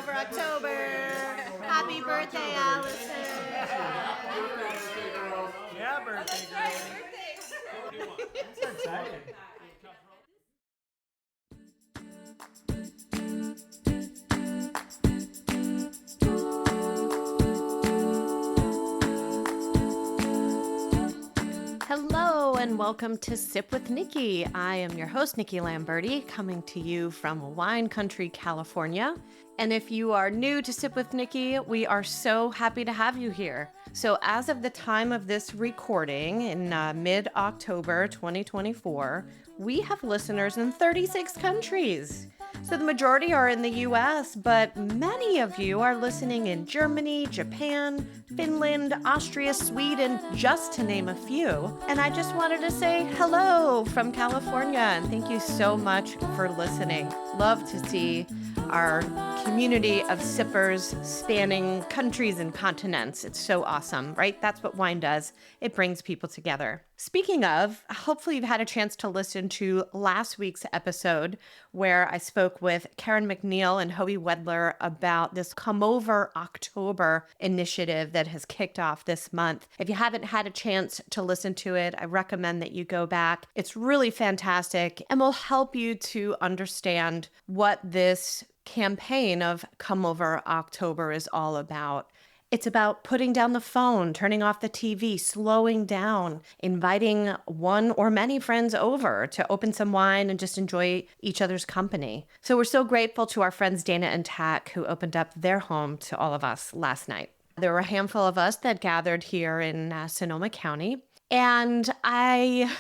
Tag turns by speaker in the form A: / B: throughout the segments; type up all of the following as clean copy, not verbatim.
A: over October. Happy birthday, Allison.
B: Yeah, birthday girl. I'm so excited.
A: Hello and welcome to Sip with Nikki. I am your host, Nikki Lamberti, coming to you from wine country, California. And if you are new to Sip with Nikki, we are so happy to have you here. So as of the time of this recording in mid-October 2024, we have listeners in 36 countries. So the majority are in the US, but many of you are listening in Germany, Japan, Finland, Austria, Sweden, just to name a few. And I just wanted to say hello from California and thank you so much for listening. Love to see our community of sippers spanning countries and continents. It's so awesome, right? That's what wine does. It brings people together. Speaking of, hopefully you've had a chance to listen to last week's episode where I spoke with Karen McNeil and Howie Wedler about this Come Over October initiative that has kicked off this month. If you haven't had a chance to listen to it, I recommend that you go back. It's really fantastic and will help you to understand what this campaign of Come Over October is all about. It's about putting down the phone, turning off the TV, slowing down, inviting one or many friends over to open some wine and just enjoy each other's company. So we're so grateful to our friends Dana and Tac who opened up their home to all of us last night. There were a handful of us that gathered here in Sonoma County. And I,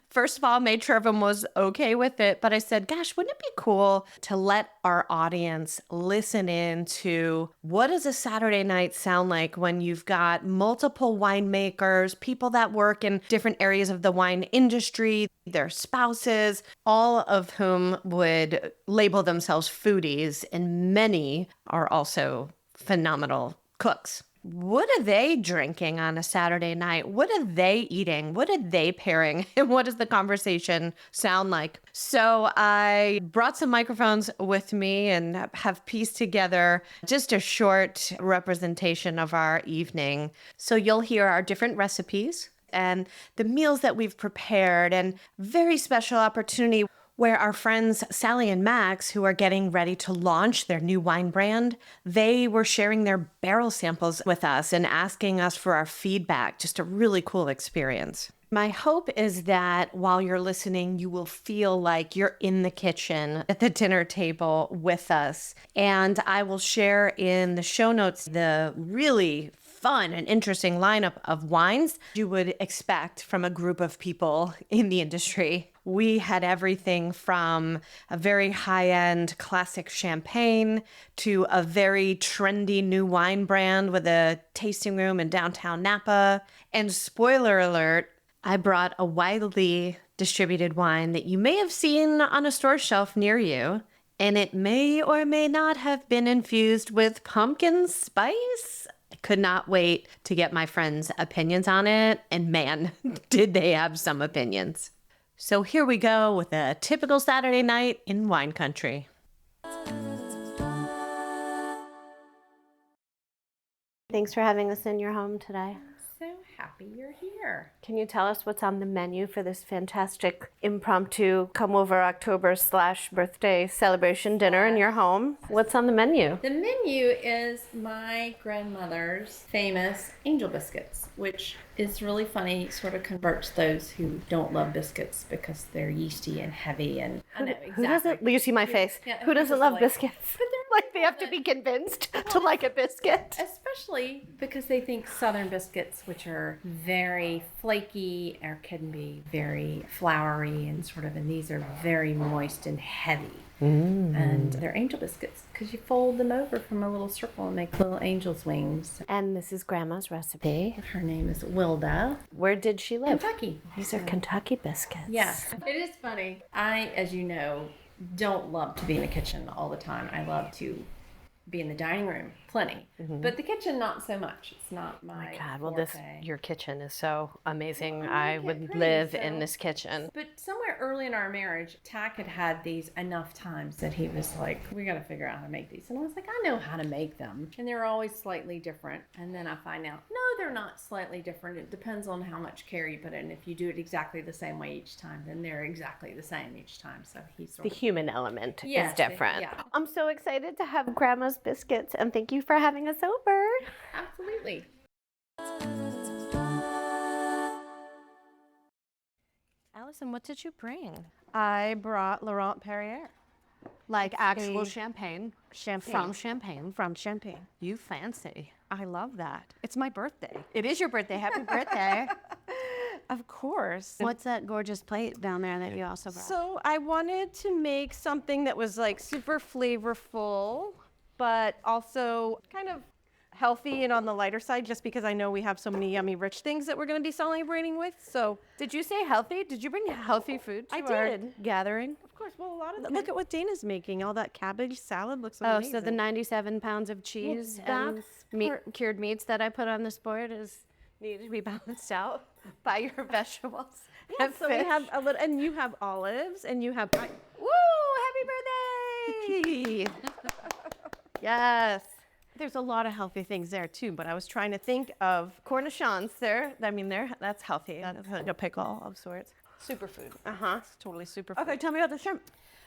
A: first of all, made sure everyone was okay with it. But I said, gosh, wouldn't it be cool to let our audience listen in to what does a Saturday night sound like when you've got multiple winemakers, people that work in different areas of the wine industry, their spouses, all of whom would label themselves foodies, and many are also phenomenal cooks. What are they drinking on a Saturday night? What are they eating? What are they pairing? And what does the conversation sound like? So I brought some microphones with me and have pieced together just a short representation of our evening. So you'll hear our different recipes and the meals that we've prepared, and very special opportunity where our friends Sally and Max, who are getting ready to launch their new wine brand, they were sharing their barrel samples with us and asking us for our feedback. Just a really cool experience. My hope is that while you're listening, you will feel like you're in the kitchen at the dinner table with us. And I will share in the show notes the really fun and interesting lineup of wines you would expect from a group of people in the industry. We had everything from a very high-end classic champagne to a very trendy new wine brand with a tasting room in downtown Napa. And spoiler alert, I brought a widely distributed wine that you may have seen on a store shelf near you, and it may or may not have been infused with pumpkin spice. I could not wait to get my friends' opinions on it, and man, did they have some opinions. So here we go with a typical Saturday night in wine country. Thanks for having us in your home today.
C: So happy you're here.
A: Can you tell us what's on the menu for this fantastic impromptu come over October / birthday celebration dinner in your home? What's on the menu?
C: The menu is my grandmother's famous angel biscuits, which is really funny, sort of converts those who don't love biscuits because they're yeasty and heavy and I know exactly.
A: Who doesn't? You see my face.
C: Yeah,
A: who doesn't love
C: like,
A: biscuits?
C: But they're
A: like they have to be convinced to like a biscuit.
C: Especially because they think Southern biscuits, which are very flaky or can be very floury and these are very moist and heavy. And they're angel biscuits because you fold them over from a little circle and make little angel's wings.
A: And this is Grandma's recipe.
C: Her name is Wilda.
A: Where did she live?
C: Kentucky.
A: These are Kentucky biscuits.
C: Yes. It is funny. I, as you know, don't love to be in the kitchen all the time. I love to be in the dining room, plenty. But the kitchen, not so much. It's not my
A: God, well,
C: forte.
A: your kitchen is so amazing.
C: Well,
A: I
C: make it
A: would
C: pretty,
A: live in
C: so-
A: this kitchen.
C: But somewhere early in our marriage, Tac had these enough times that he was like, we got to figure out how to make these. And I was like, I know how to make them. And they're always slightly different. And then I find out, no, they're not slightly different. It depends on how much care you put in. If you do it exactly the same way each time, then they're exactly the same each time. So he's sort
A: The human element
C: Yes,
A: is different.
C: yeah.
A: I'm so excited to have Grandma's biscuits, and thank you for having us over.
C: Absolutely.
A: Allison, what did you bring?
D: I brought Laurent Perrier.
A: Like actual champagne?
D: Champagne.
A: From Champagne.
D: You fancy.
A: I love that.
D: It's my birthday.
A: It is your birthday. Happy birthday.
D: Of course.
A: What's that gorgeous plate down there that you also brought?
D: So I wanted to make something that was like super flavorful, but also kind of healthy and on the lighter side, just because I know we have so many yummy rich things that we're going to be celebrating with. So
A: Did you say healthy? Did you bring healthy food to
D: I
A: our
D: did.
A: gathering?
D: of course, well, a lot of look at what Dana's making. All that cabbage salad looks
A: Oh,
D: amazing.
A: so the 97 pounds of cheese and
D: that's
A: cured meats that I put on this board is needed to be balanced out by your vegetables.
D: Yeah,
A: and
D: so we
A: fish.
D: have a little, and you have olives, and you have.
A: Woo! Happy birthday! Yes.
D: There's a lot of healthy things there too, but I was trying to think of cornichons. That's healthy. That's like a pickle of sorts.
A: Superfood.
D: It's totally super.
A: Okay, tell me about the shrimp.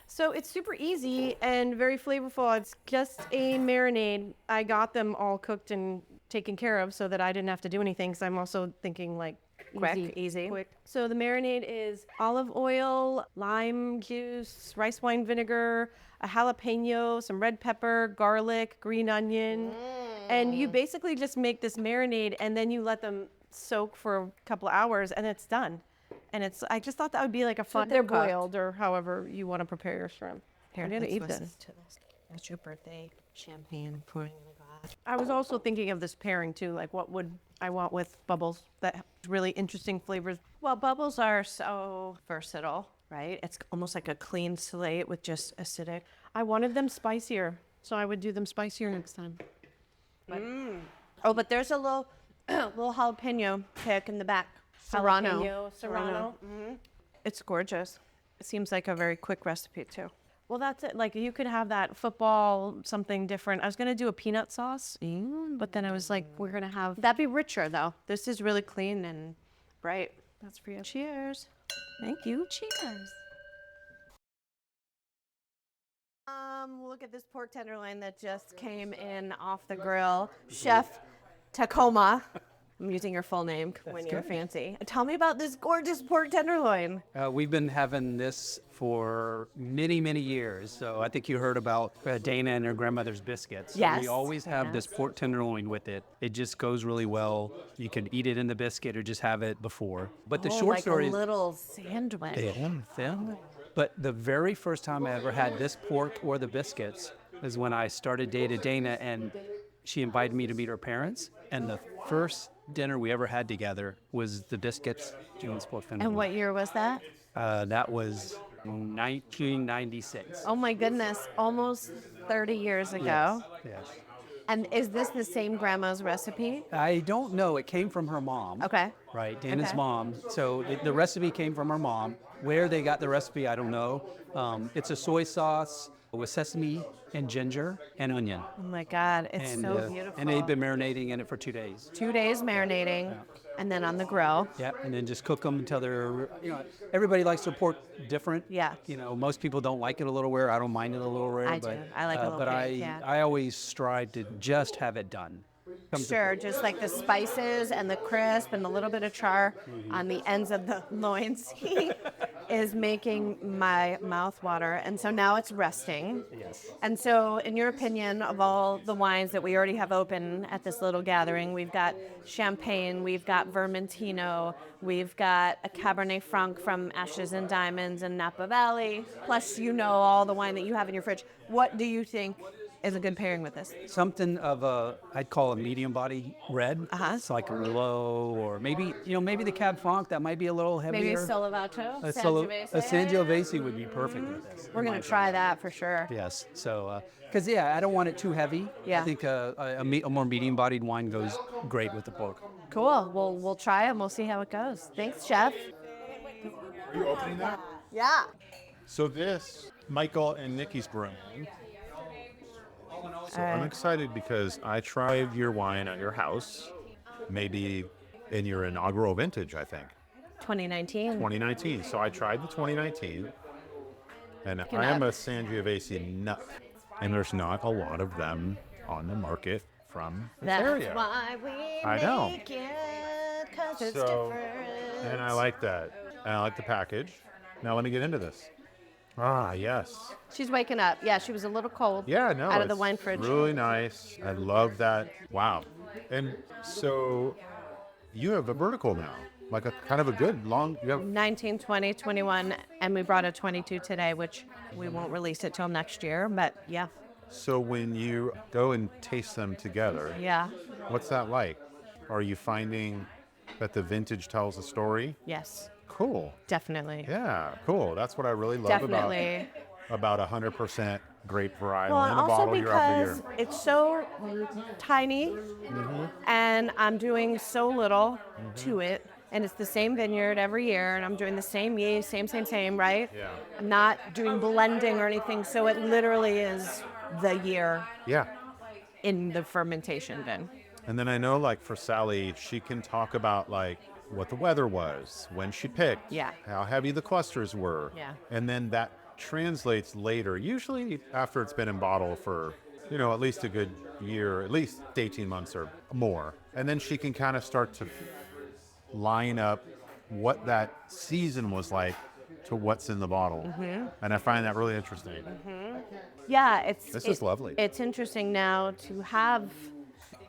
D: So it's super easy and very flavorful. It's just a marinade. I got them all cooked and taken care of so that I didn't have to do anything. So I'm also thinking like
A: Quick, easy.
D: quick. So the marinade is olive oil, lime juice, rice wine vinegar, a jalapeno, some red pepper, garlic, green onion. And you basically just make this marinade and then you let them soak for a couple of hours and it's done. And I just thought that would be like a fun, they're
A: they're cooked.
D: boiled or however you want to prepare your shrimp.
A: Here,
D: I'm gonna
A: let's
D: eat
A: listen
D: this.
A: to this. It's your birthday. Champagne pouring in a glass.
D: I was also thinking of this pairing too, like what would I want with bubbles that have really interesting flavors.
A: Well, bubbles are so versatile, right? It's almost like a clean slate with just acidic.
D: I wanted them spicier, so I would do them spicier next time.
A: Oh, but there's a little little jalapeno pick in the back.
D: Serrano.
A: Serrano.
D: It's gorgeous. It seems like a very quick recipe too. Well, that's it. Like you could have that football, something different. I was gonna do a peanut sauce, but then I was like, we're gonna have.
A: That'd be richer though. This is really clean and bright.
D: That's for you. Cheers. Thank you.
A: Cheers. Look at this pork tenderloin that just came in off the grill. Chef Tacoma. I'm using your full name when you're fancy. Tell me about this gorgeous pork tenderloin.
B: We've been having this for many, many years. So I think you heard about Dana and her grandmother's biscuits.
A: Yes.
B: We always have this pork tenderloin with it. It just goes really well. You can eat it in the biscuit or just have it before. But the short
A: like
B: story
A: a
B: is
A: little sandwich.
B: thin. But the very first time I ever had this pork or the biscuits is when I started dating Dana, and she invited me to meet her parents. And the first dinner we ever had together was the biscuits and this pork tenderloin.
A: And what year was that?
B: That was 1996.
A: Oh my goodness, almost 30 years ago.
B: Yes.
A: And is this the same grandma's recipe?
B: I don't know. It came from her mom.
A: Okay.
B: Right, Dana's
A: Okay.
B: mom. So the recipe came from her mom. Where they got the recipe, I don't know. It's a soy sauce with sesame and ginger and onion.
A: Oh my God, it's
B: And,
A: so beautiful.
B: and they've been marinating in it for 2 days.
A: 2 days marinating, and then on the grill.
B: Yeah, and then just cook them until they're, everybody likes their pork different.
A: Yeah.
B: Most people don't like it a little rare. I don't mind it a little rare.
A: I do. I like it a little
B: But
A: pink, yeah.
B: I always strive to just have it done. Comes to-
A: Sure, just like the spices and the crisp and a little bit of char on the ends of the loins is making my mouth water. And so now it's resting.
B: Yes.
A: And so, in your opinion, of all the wines that we already have open at this little gathering, we've got Champagne, we've got Vermentino, we've got a Cabernet Franc from Ashes and Diamonds in Napa Valley, plus all the wine that you have in your fridge. What do you think
D: is a good pairing with this?
B: Something of a, I'd call a medium body red. It's like a Merlot, or maybe, maybe the Cab Franc, that might be a little heavier.
A: Maybe a Sollevato
B: A
A: Sangiovese.
B: Sangiovese would be perfect with this.
A: We're going to try that for sure.
B: Yes. So, because I don't want it too heavy.
A: Yeah.
B: I think a more medium-bodied wine goes great with the pork.
A: Cool. Well, we'll try them. We'll see how it goes. Thanks, chef.
E: Are you opening that?
A: Yeah.
E: So this, Michael and Nikki's brewing. So I'm excited because I tried your wine at your house, maybe in your inaugural vintage, I think,
A: 2019.
E: 2019. So I tried the 2019, and I am a Sangiovese nut, and there's not a lot of them on the market from this
A: That's
E: area.
A: why we
E: I know.
A: make it, 'cause it's
E: So,
A: different.
E: and I like that. And I like the package. Now let me get into this. Ah, yes.
A: She's waking up. Yeah, she was a little cold.
E: Yeah, no.
A: Out of the
E: it's
A: wine fridge.
E: Really nice. I love that. Wow. And so you have a vertical now, like a kind of a good long. You have,
A: 19, 20, 21, and we brought a 22 today, which we won't release it till next year. But yeah,
E: so when you go and taste them together,
A: yeah,
E: what's that like? Are you finding that the vintage tells a story?
A: yes,
E: Cool.
A: definitely.
E: Yeah, cool. That's what I really love
A: Definitely.
E: about 100% grape varietal
A: Well,
E: in
A: and
E: a
A: also
E: bottle year after
A: because
E: year.
A: it's so tiny, and I'm doing so little to it, and it's the same vineyard every year, and I'm doing the same yeast, same, right?
E: Yeah.
A: I'm not doing blending or anything, so it literally is the year
E: Yeah.
A: in the fermentation bin.
E: And then I know, like, for Sally, she can talk about, like, what the weather was, when she picked,
A: Yeah.
E: how heavy the clusters were.
A: Yeah.
E: And then that translates later, usually after it's been in bottle for, at least a good year, at least 18 months or more. And then she can kind of start to line up what that season was like to what's in the bottle. And I find that really interesting.
A: Yeah,
E: This is lovely.
A: It's interesting now to have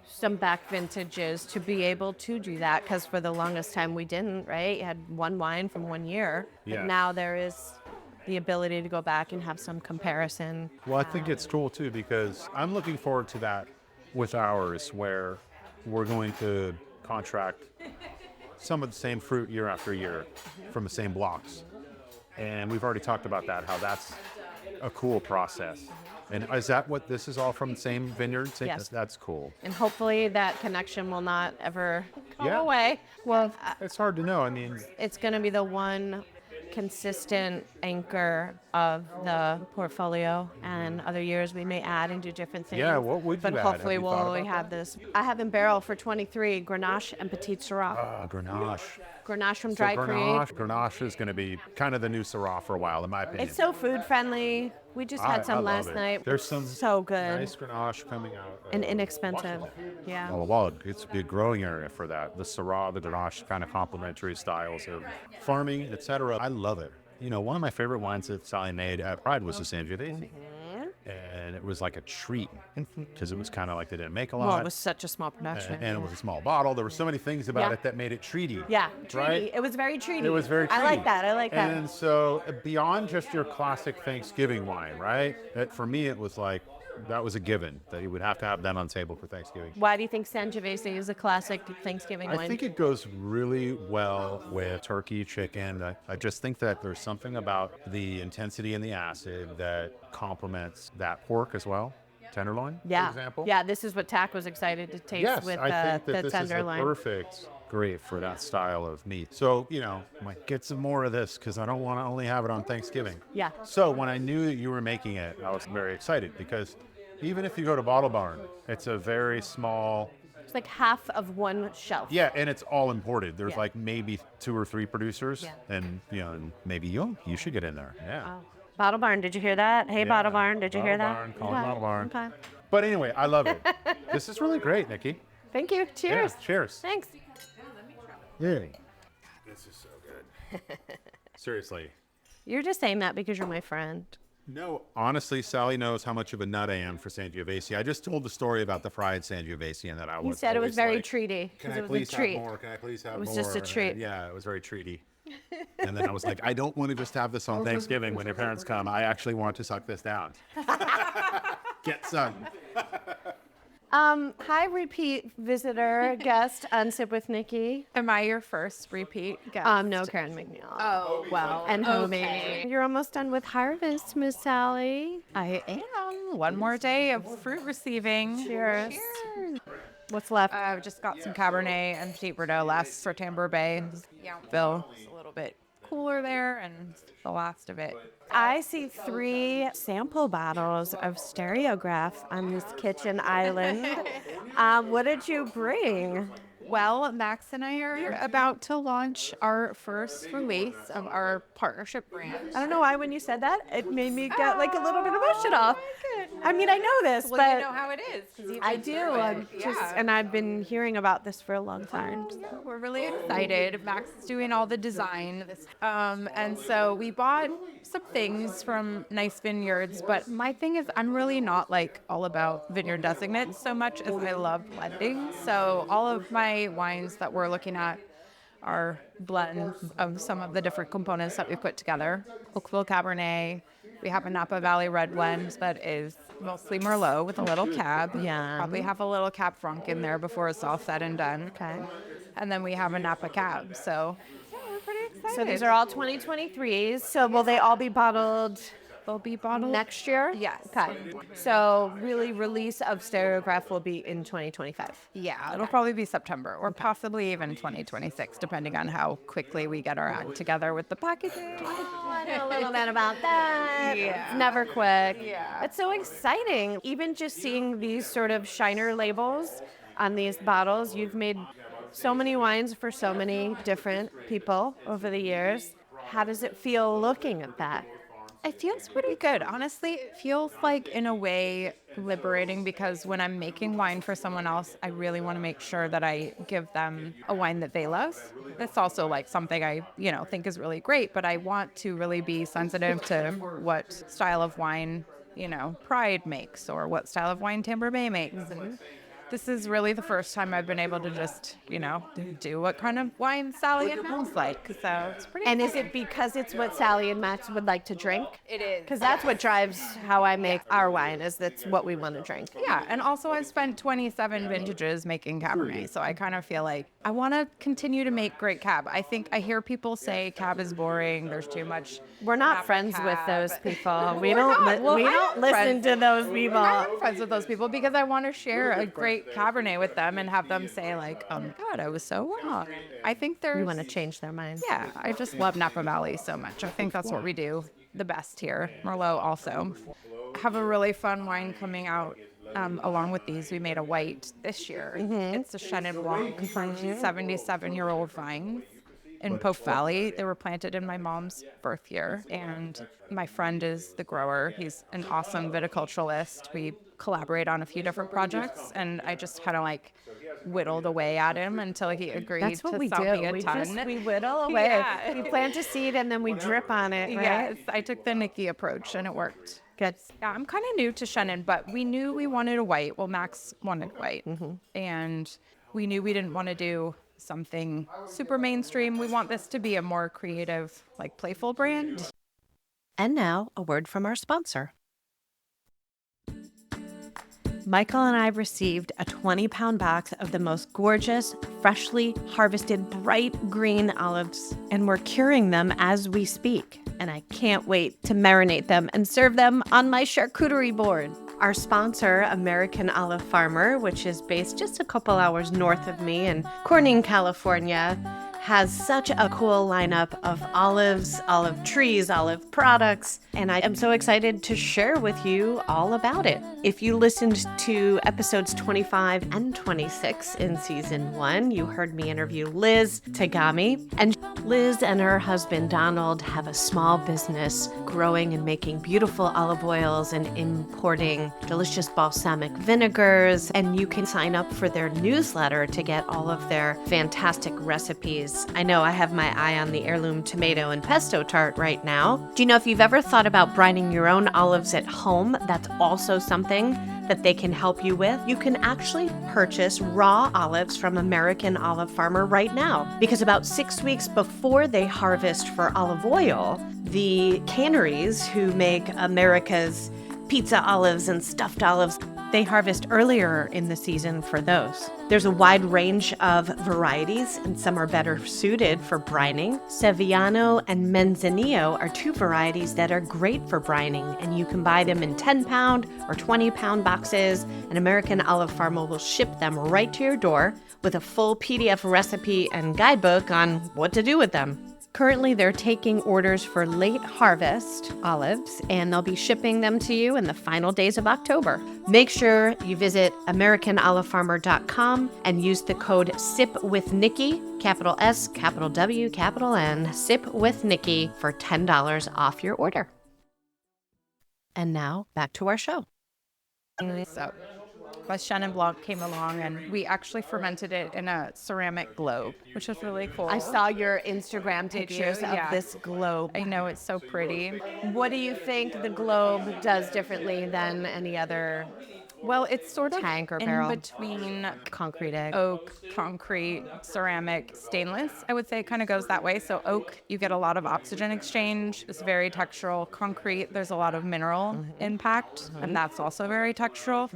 A: some back vintages to be able to do that, because for the longest time we didn't, right? You had one wine from 1 year.
E: Yeah.
A: But now there is the ability to go back and have some comparison.
E: Well, I think it's cool too, because I'm looking forward to that with ours, where we're going to contract some of the same fruit year after year from the same blocks. And we've already talked about that, how that's a cool process. And is that what this is all from the same vineyard?
A: Yes.
E: That's cool.
A: And hopefully that connection will not ever go
E: Yeah.
A: away.
E: Well, it's hard to know. I mean,
A: It's going to be the one consistent anchor of the portfolio, and other years we may add and do different things.
E: Yeah, what would you
A: But
E: add?
A: hopefully
E: Have you
A: we'll
E: thought
A: always
E: about
A: have this. I have in barrel for 23 Grenache and Petit Syrah.
E: Grenache.
A: Grenache from
E: So
A: Dry Creek.
E: Grenache is going to be kind of the new Syrah for a while, in my opinion.
A: It's so food friendly. We just had
E: I
A: some
E: love
A: last
E: it.
A: night.
E: There's some
A: so good
E: nice Grenache coming out.
A: and inexpensive. Yeah.
E: Well, it's a big growing area for that. The Syrah, the Grenache, kind of complementary styles of farming, etc. I love it. One of my favorite wines that Sally made at Pride was the Sangiovese. And it was like a treat because it was kind of like they didn't make a lot.
A: Well, it was such a small production.
E: and it was a small bottle. There were so many things about
A: Yeah.
E: it that made it treaty.
A: Yeah, treaty.
E: Right?
A: It was very treaty.
E: It was very treaty.
A: I like that. I like that.
E: And so beyond just your classic Thanksgiving wine, right? For me, it was like, that was a given, that you would have to have that on table for Thanksgiving.
A: Why do you think Sangiovese is a classic Thanksgiving wine?
E: I think it goes really well with turkey, chicken. I just think that there's something about the intensity and the acid that complements that pork as well. Tenderloin,
A: yeah.
E: for example.
A: Yeah, this is what Tac was excited to taste
E: Yes,
A: with
E: I think that
A: the
E: this
A: tenderloin.
E: is the perfect grape for that style of meat. So, might get some more of this because I don't want to only have it on Thanksgiving.
A: Yeah.
E: So when I knew that you were making it, I was very excited because even if you go to Bottle Barn, it's a very small.
A: It's like half of one shelf.
E: Yeah, and it's all imported. There's
A: Yeah.
E: like maybe 2 or 3 producers,
A: Yeah.
E: and and maybe you should get in there. Yeah.
A: Oh. Bottle Barn, did you hear that? Hey,
E: Yeah.
A: Bottle Barn, did you hear
E: Bottle
A: that?
E: Barn, call it Bottle Barn.
A: Okay.
E: But anyway, I love it. This is really great, Nikki.
A: Thank you. Cheers.
E: Yeah, cheers.
A: Thanks.
E: Yay. This is so good. Seriously.
A: You're just saying that because you're my friend.
E: No, honestly, Sally knows how much of a nut I am for Sangiovese. I just told the story about the fried Sangiovese and that I
A: You
E: was.
A: said it was
E: always
A: very
E: like,
A: treaty
E: Can
A: because
E: I
A: it was
E: please
A: a treat.
E: have more? Can I please have more?
A: It was just a treat.
E: And yeah, it was very treaty. And then I was like, I don't want to just have this on Thanksgiving when your parents come. I actually want to suck this down. Get some.
D: Hi, repeat visitor, guest on Sip with Nikki.
F: Am I your first repeat guest?
D: No, Karen McNeil.
F: Oh, well.
D: And
F: okay.
D: Homie. You're almost done with harvest, Miss Sally.
F: I am. One more day of fruit receiving.
D: Cheers.
F: Cheers.
D: What's left?
F: I've just got some Cabernet and Petit Verdot last for Tambour Bay. Yountville. It's a little bit cooler there, and the last of it.
D: I see 3 sample bottles of Stereograph on this kitchen island. What did you bring?
F: Well, Max and I are about to launch our first release of our partnership brand.
D: I don't know why when you said that, it made me get like a little bit emotional. I mean, I know this,
F: Well,
D: but
F: you know how it is. 'Cause you've
D: I
F: been
D: do.
F: through it.
D: I'm just, and I've been hearing about this for a long time. So.
F: We're really excited. Max is doing all the design. And so we bought some things from nice vineyards, but my thing is I'm really not like all about vineyard designates so much as I love blending. So all of my wines that we're looking at are blends of some of the different components that we put together. Oakville Cabernet. We have a Napa Valley red blend that is mostly Merlot with a little cab.
D: Yeah.
F: Probably have a little Cab Franc in there before it's all said and done.
D: Okay.
F: And then we have a Napa Cab. So yeah, we're pretty excited.
D: So these are all 2023s. So will they all be bottled
F: They'll be bottled
D: next year?
F: Yes.
D: Okay. So really release of Stereograph will be in 2025.
F: Yeah, it'll probably be September or possibly even 2026, depending on how quickly we get our act together with the packaging.
D: Oh, I know a little bit about that.
F: Yeah.
D: It's never quick.
F: Yeah.
D: It's so exciting. Even just seeing these sort of shiner labels on these bottles, you've made so many wines for so many different people over the years. How does it feel looking at that?
F: It feels pretty good. Honestly, it feels like, in a way, liberating, because when I'm making wine for someone else, I really want to make sure that I give them a wine that they love. That's also like something I, think is really great, but I want to really be sensitive to what style of wine, Pride makes, or what style of wine Tambour Bay makes. And this is really the first time I've been able to just, do what kind of wine Sally and Max like. So it's pretty
D: And is it because it's what Sally and Max would like to drink?
F: It is.
D: Because that's what drives how I make our wine, is that's what we want to drink.
F: Yeah, and also I've spent 27 vintages making Cabernet, so I kind of feel like I want to continue to make great Cab. I think I hear people say Cab is boring, there's too much.
D: We're not
F: Napa
D: friends with
F: Cab.
D: those people. We
F: We're
D: don't.
F: not. Well,
D: We
F: I
D: don't
F: am
D: listen
F: friends.
D: to those people.
F: I'm friends with those people because I want to share a great Cabernet with them and have them say like, "Oh my God, I was so wrong." I think there's.
D: We want to change their minds.
F: Yeah, I just love Napa Valley so much. I think that's what we do the best here. Merlot also. Have a really fun wine coming out. Along with these, we made a white this year. It's a Chenin Blanc from 77-year-old vines in Pope Valley. They were planted in my mom's birth year, and my friend is the grower. He's an awesome viticulturalist. We collaborate on a few different projects, and I just kind of like whittled away at him until he agreed
D: That's what
F: to
D: we
F: sell
D: do.
F: me a ton.
D: We whittle away.
F: Yeah.
D: We plant a seed and then we drip on it, right?
F: Yes, I took the Nikki approach, and it worked.
D: Good.
F: Yeah, I'm kind of new to Chenin, but we knew we wanted a white. Well, Max wanted white. And we knew we didn't want to do something super mainstream. We want this to be a more creative, like playful brand.
A: And now, a word from our sponsor. Michael and I received a 20-pound box of the most gorgeous, freshly harvested, bright green olives, and we're curing them as we speak. And I can't wait to marinate them and serve them on my charcuterie board. Our sponsor, American Olive Farmer, which is based just a couple hours north of me in Corning, California, has such a cool lineup of olives, olive trees, olive products, and I am so excited to share with you all about it. If you listened to episodes 25 and 26 in season 1, you heard me interview Liz Tagami, and Liz and her husband Donald have a small business growing and making beautiful olive oils and importing delicious balsamic vinegars, and you can sign up for their newsletter to get all of their fantastic recipes. I know I have my eye on the heirloom tomato and pesto tart right now. Do you know if you've ever thought about brining your own olives at home? That's also something that they can help you with. You can actually purchase raw olives from American Olive Farmer right now, because about 6 weeks before they harvest for olive oil, the canneries who make America's pizza olives and stuffed olives. They harvest earlier in the season for those. There's a wide range of varieties, and some are better suited for brining. Sevillano and Manzanillo are two varieties that are great for brining, and you can buy them in 10-pound or 20-pound boxes. An American Olive Farmer will ship them right to your door with a full PDF recipe and guidebook on what to do with them. Currently, they're taking orders for late harvest olives, and they'll be shipping them to you in the final days of October. Make sure you visit AmericanOliveFarmer.com and use the code SIPWithNikki, capital S, capital W, capital N, SIPWithNikki for $10 off your order. And now, back to our show.
F: So my Chenin Blanc came along, and we actually fermented it in a ceramic globe, which is really cool.
A: I saw your Instagram pictures of
F: Yeah.
A: this globe.
F: I know, it's so pretty.
A: What do you think the globe does differently than any other
F: Well, it's sort of
A: tank or
F: in
A: barrel?
F: between
A: Concrete egg.
F: oak, concrete, ceramic, stainless. I would say it kind of goes that way. So oak, you get a lot of oxygen exchange. It's very textural. Concrete, there's a lot of mineral impact, and that's also very textural.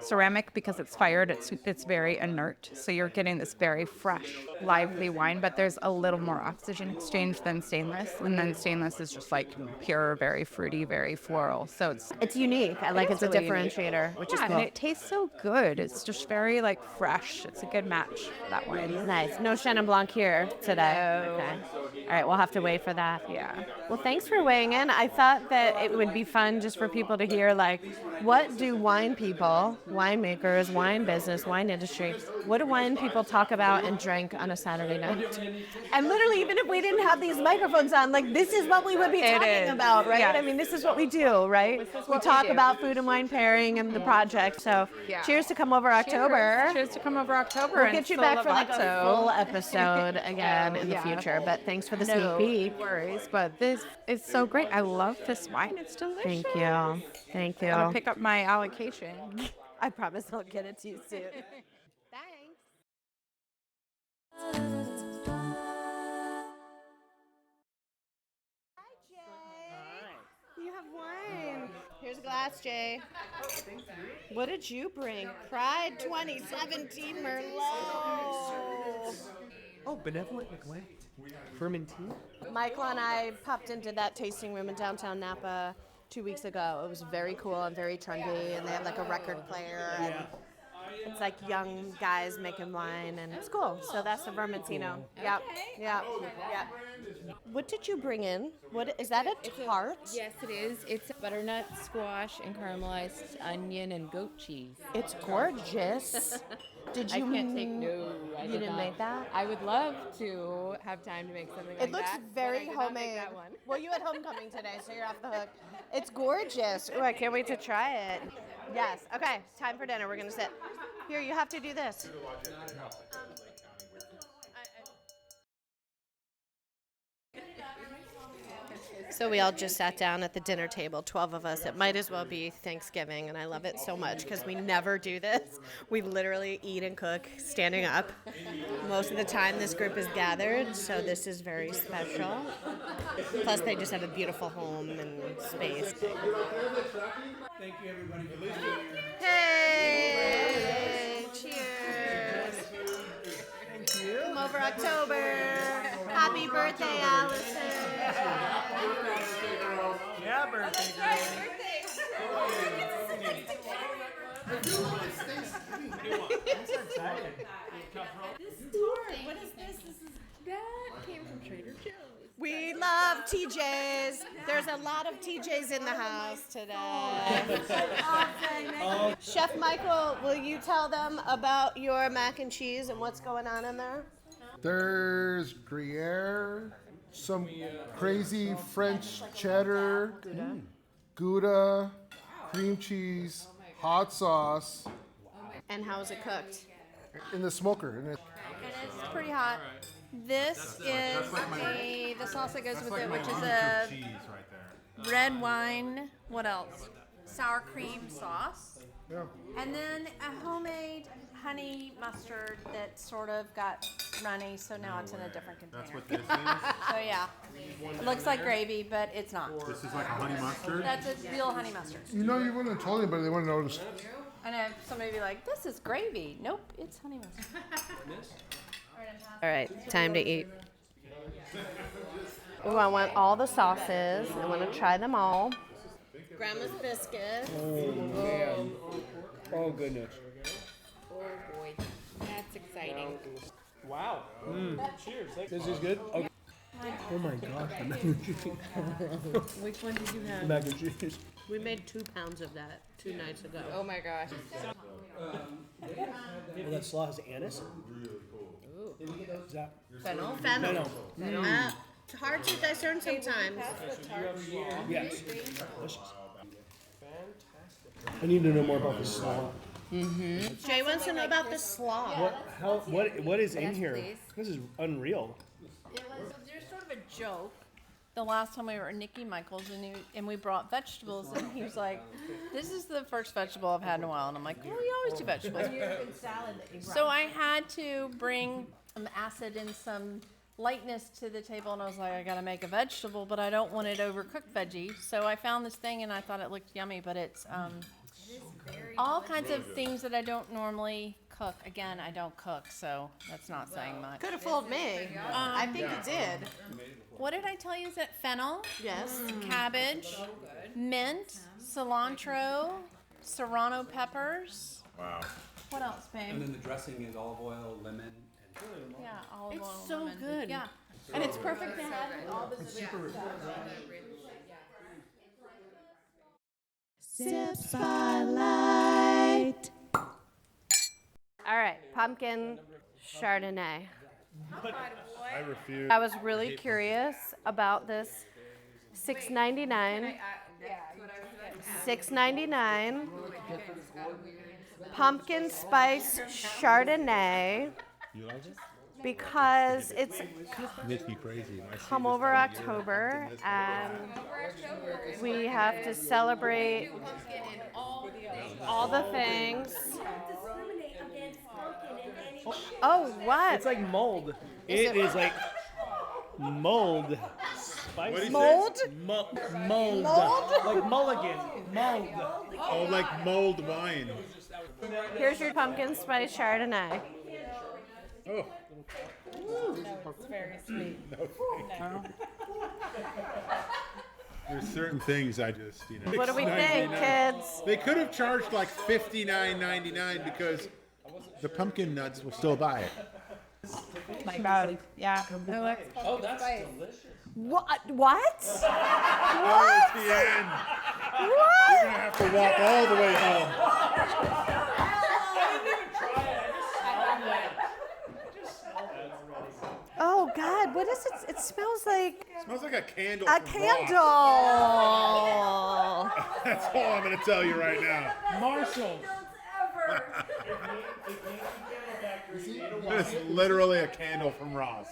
F: Ceramic, because it's fired, it's very inert. So you're getting this very fresh, lively wine, but there's a little more oxygen exchange than stainless. And then stainless is just like pure, very fruity, very floral. So
A: It's unique. I like it's a
F: really unique.
A: differentiator, which is
F: yeah,
A: cool.
F: and it tastes so good. It's just very like fresh. It's a good match for that wine.
A: Nice. No Chenin Blanc here today.
F: No.
A: Okay. All right, we'll have to wait for that.
F: Yeah.
A: Well, thanks for weighing in. I thought that it would be fun just for people to hear, like, what do wine people, winemakers, wine business, wine industry, what do wine people talk about and drink on a Saturday night? And literally, even if we didn't have these microphones on, like, this is what we would be talking about, right?
F: Yeah.
A: I mean, this is what we do, right? We talk
F: do.
A: about food and wine pairing and the project. So cheers to come over October.
F: Cheers to come over October.
A: We'll
F: and
A: get you back for like a
F: Sollevato.
A: full episode again in the
F: Yeah.
A: future. But thanks for the
F: No
A: sneak peek.
F: worries, but this is so great. I love this wine. It's delicious.
A: Thank you. Thank you.
F: I'm gonna pick up my allocation.
A: I promise I'll get it to you soon. You have wine. Here's a glass, Jay. What did you bring? Pride 2017 Merlot.
G: Oh, benevolent neglect. Fermenting.
A: Michael and I popped into that tasting room in downtown Napa 2 weeks ago. It was very cool and very trendy, and they have like a record player. And it's like young guys making wine, and it's cool. So that's the Vermentino. Yep. Yep. Yep. What did you bring in? What is that? A tart?
H: Yes, it is. It's butternut squash and caramelized onion and goat cheese.
A: It's gorgeous. Did you?
H: I can't take no. I
A: You
H: did
A: didn't
H: not.
A: make that?
H: I would love to have time to make something like
A: It looks
H: that. but
A: very
H: I did not make
A: homemade.
H: that one.
A: Well, you had homecoming today, so you're off the hook. It's gorgeous. Ooh, I can't wait to try it. Yes. Okay, time for dinner. We're gonna sit. Here, you have to do this. So we all just sat down at the dinner table, 12 of us. It might as well be Thanksgiving, and I love it so much because we never do this. We literally eat and cook standing up. Most of the time this group is gathered, so this is very special. Plus they just have a beautiful home and space.
G: Thank you, everybody, for listening.
A: Hey! Cheers!
G: Thank you.
A: Come over October. Happy birthday, Allison.
G: Yeah, birthday girl.
H: What is this? That came from Trader Joe's.
A: We love TJs. There's a lot of TJs in the house today. Chef Michael, will you tell them about your mac and cheese and what's going on in there?
I: There's Gruyere, some crazy French cheddar, Gouda, cream cheese, hot sauce
A: And how is it cooked?
I: in the smoker.
J: And it's pretty hot. This is the sauce that goes with it, which is a red wine. What else? sour cream sauce.
I: Yeah.
J: And then a homemade honey mustard that sort of got runny, so now it's in a different container.
E: That's what this is?
J: So yeah, it looks like gravy, but it's not.
E: This is like a honey mustard?
J: That's a real honey mustard.
I: You know, you wouldn't have told anybody, they wouldn't have noticed.
J: And if somebody be like, this is gravy. Nope, it's honey mustard.
A: All right, time to eat. Ooh, I want all the sauces. I want to try them all. Grandma's biscuits.
G: Oh, goodness.
H: Oh boy, that's exciting.
G: Wow. Cheers. This is good? Okay. Oh my gosh, the mac and cheese.
A: Which one did you
G: The
A: have?
G: mac and cheese.
A: We made 2 pounds of that 2 nights ago.
H: Oh my gosh.
G: Well, that slaw has anise. Is that
H: Fennel.
A: Fennel.
G: Fennel.
A: It's hard to discern sometimes.
G: yes? Delicious. I need to know more about this slaw.
A: Jay wants to know about the slaw.
G: What is in here? This is unreal.
J: There's sort of a joke. The last time we were at Nikki Michael's and we brought vegetables and he was like, this is the first vegetable I've had in a while. And I'm like, well, you always do vegetables. So I had to bring some acid and some lightness to the table and I was like, I gotta make a vegetable, but I don't want it overcooked veggie. So I found this thing and I thought it looked yummy, but it's all kinds of things that I don't normally cook. Again, I don't cook, so that's not saying much.
A: Could have fooled me. I think you did.
J: What did I tell you? Is that fennel?
A: Yes.
J: Cabbage, mint, cilantro, serrano peppers.
E: Wow.
J: What else, babe?
B: And then the dressing is olive oil, lemon, and
J: Yeah, olive
A: It's
J: oil,
A: so
J: lemon.
A: good.
J: Yeah, and it's perfect to have with all this stuff.
A: Sip Spotlight. All right, pumpkin Chardonnay.
E: I refuse.
A: I was really curious about this. $6.99. $6.99. Pumpkin spice Chardonnay.
E: You like it?
A: Because it's
E: Makes me crazy.
A: come over October and we have to celebrate all the things. Oh, what?
G: It's like mold. It is like mold. Spicy.
A: Mold?
G: Mold.
A: Mold?
G: Like mulligan. Mold.
E: Oh, like mulled wine.
A: Here's your pumpkin spice Chardonnay.
E: Oh.
H: It's very sweet.
E: There's certain things I just,
A: What do we think, kids?
E: They could have charged like $59.99 because the pumpkin nuts will still buy it.
F: My God. Yeah.
G: Oh, that's delicious.
A: What? What?
E: Oh,
A: What?
E: it's the end. You're gonna have to walk all the way home.
A: Oh God! What is it? It smells like
E: It smells like a candle.
A: a
E: from
A: candle.
E: Ross. That's all I'm gonna tell you right now.
G: Marshall.
E: It's literally a candle from Ross.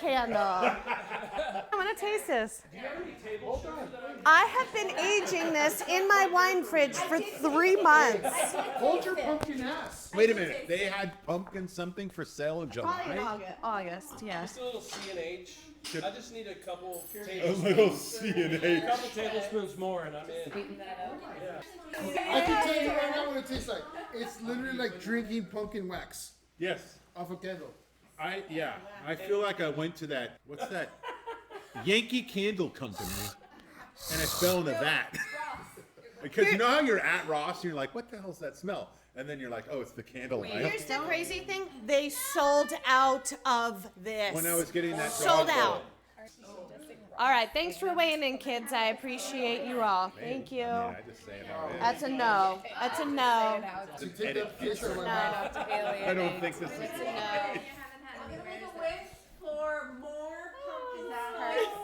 A: Candle. I want to taste this. I have been aging this in my wine fridge for 3 months.
I: Hold your pumpkin ass.
E: Wait a minute. They had pumpkin something for sale in July?
A: August, yeah.
G: Just a little C&H. I just need a couple
E: A
G: tablespoons.
E: little C&H.
G: Couple tablespoons more and I'm in.
I: I can tell you right now what it tastes like. It's literally like drinking pumpkin wax
E: Yes.
I: off a candle.
E: I feel like I went to that, what's that? Yankee Candle Company. And I fell into that. Because you know how you're at Ross and you're like, what the hell's that smell? And then you're like, oh, it's the candle aisle.
A: Here's the crazy thing: they sold out of this.
E: When I was getting that
A: sold
E: dog
A: out.
E: bowl.
A: All right, thanks for weighing in, kids. I appreciate you all. Thank you.
E: Yeah, I just say it how it is.
A: That's a no. That's a no.
I: To take that picture of my mouth.
E: I don't think this is.
J: I'm gonna make a wish for more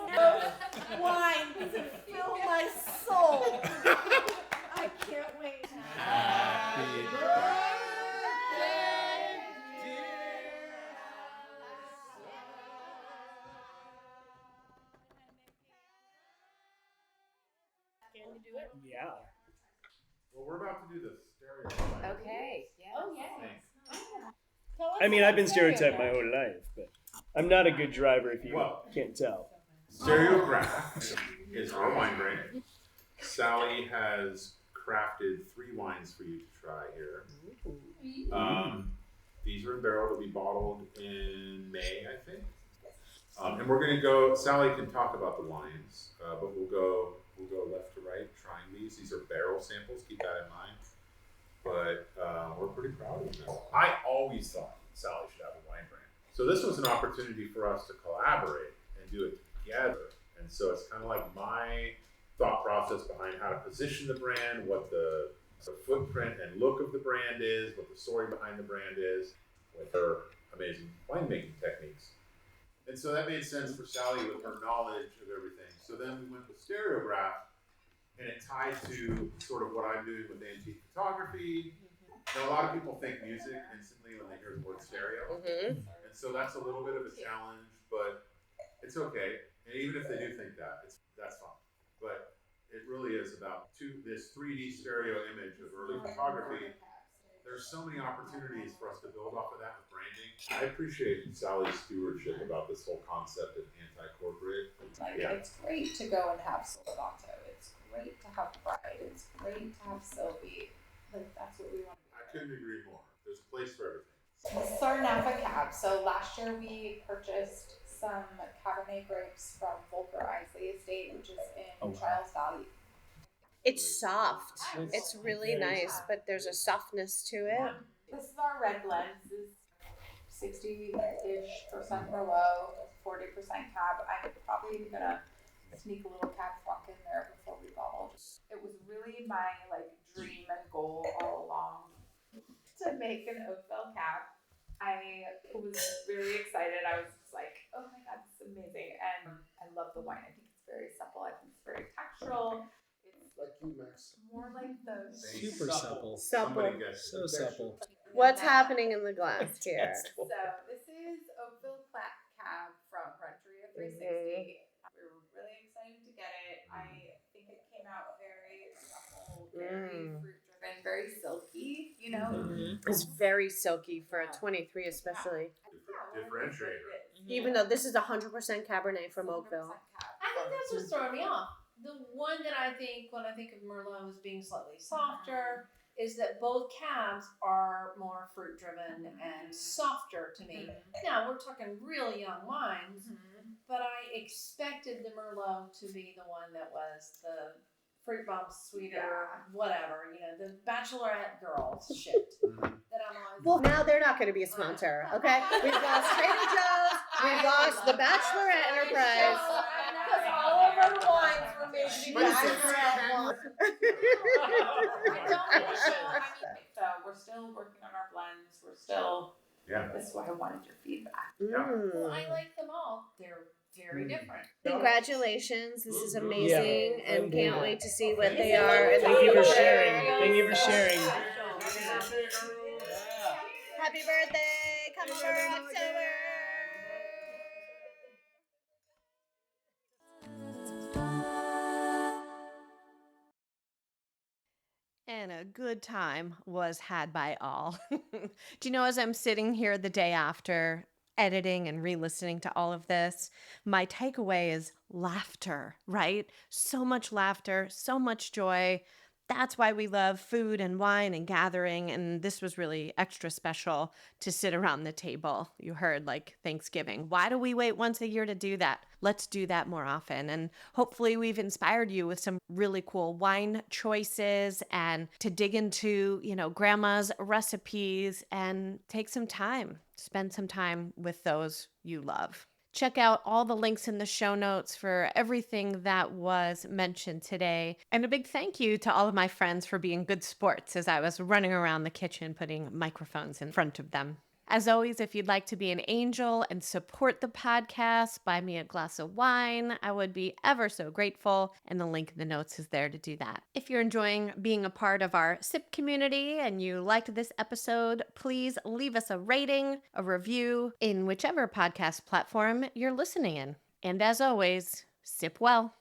J: pumpkin wine to fill my soul. I can't wait.
G: Yeah.
E: Well, we're about to do this stereo.
C: Okay. Yes. Oh, yes.
G: I mean, I've been stereotyped my whole life, but I'm not a good driver if you can't tell.
E: Stereograph is our wine brand. Sally has crafted 3 wines for you to try here. These are in barrel to be bottled in May, I think. And we're going to go. Sally can talk about the wines, but we'll go left to right trying these. These are barrel samples. Keep that in mind. But we're pretty proud of them. I always thought Sally should have a wine brand. So this was an opportunity for us to collaborate and do it together. And so it's kind of like my thought process behind how to position the brand, what the footprint and look of the brand is, what the story behind the brand is, with her amazing winemaking techniques. And so that made sense for Sally with her knowledge of everything. So then we went with Stereograph, and it tied to sort of what I'm doing with antique photography. Now, a lot of people think music instantly when they hear the word stereo. And so that's a little bit of a challenge, but it's okay. And even if they do think that, that's fine. But it really is about this 3D stereo image of early photography. There's so many opportunities for us to build off of that with branding. I appreciate Sally's stewardship about this whole concept of anti-corporate.
F: It's great to go and have Sollevato. It's great to have Pride. It's great to have Sylvie. That's what we want to do.
E: I couldn't agree more. There's a place for everything.
F: This is our Napa cab. So last year we purchased some Cabernet grapes from Volker Isley Estate, which is in Charles Valley.
A: It's soft. It's really nice, but there's a softness to it.
F: This is our red blend. This is 60-ish% Merlot, 40% Cab. I'm probably gonna sneak a little Cab Franc in there before we bottle. It was really my dream and goal all along to make an Oakville Cab. I was very excited. I was just like, oh my god, this is amazing. And I love the wine. I think it's very simple. I think it's very textural.
I: Like you, Max.
F: More like the
G: Super supple.
A: Supple.
G: So supple.
A: What's happening in the glass here?
F: So this is Oakville Cab from Renteria 360. We were really excited to get it. I think it came out very supple, very fruit driven, very silky, you know?
A: It's very silky for a 23 especially.
E: Differentiator.
A: Even though this is 100% Cabernet from Oakville.
J: I think that's what's throwing me off. The one that I think, when I think of Merlot as being slightly softer, is that both cabs are more fruit driven and softer to me. Now, we're talking really young wines, but I expected the Merlot to be the one that was the fruit bomb sweeter, whatever, the bachelorette girls shit. That I'm always
A: Well, now they're not going to be a sponsor, okay? We've lost Trader Joe's, we've lost the Bachelorette Enterprise.
J: Because all of our wines were made to be bachelorette wines.
F: So we're still working on our blends. We're still. That's why I wanted your feedback.
J: Well, I like them all. They're very different.
A: Congratulations, this is amazing, and can't wait to see what they are.
G: Thank you for sharing. Thank you for sharing.
A: Happy birthday, coming for October. And a good time was had by all. Do you know, as I'm sitting here the day after editing and re-listening to all of this, my takeaway is laughter, right? So much laughter, so much joy. That's why we love food and wine and gathering. And this was really extra special to sit around the table. You heard Thanksgiving. Why do we wait once a year to do that? Let's do that more often. And hopefully we've inspired you with some really cool wine choices and to dig into, grandma's recipes and take some time, spend some time with those you love. Check out all the links in the show notes for everything that was mentioned today. And a big thank you to all of my friends for being good sports as I was running around the kitchen putting microphones in front of them. As always, if you'd like to be an angel and support the podcast, buy me a glass of wine. I would be ever so grateful, and the link in the notes is there to do that. If you're enjoying being a part of our SIP community and you liked this episode, please leave us a rating, a review in whichever podcast platform you're listening in. And as always, sip well.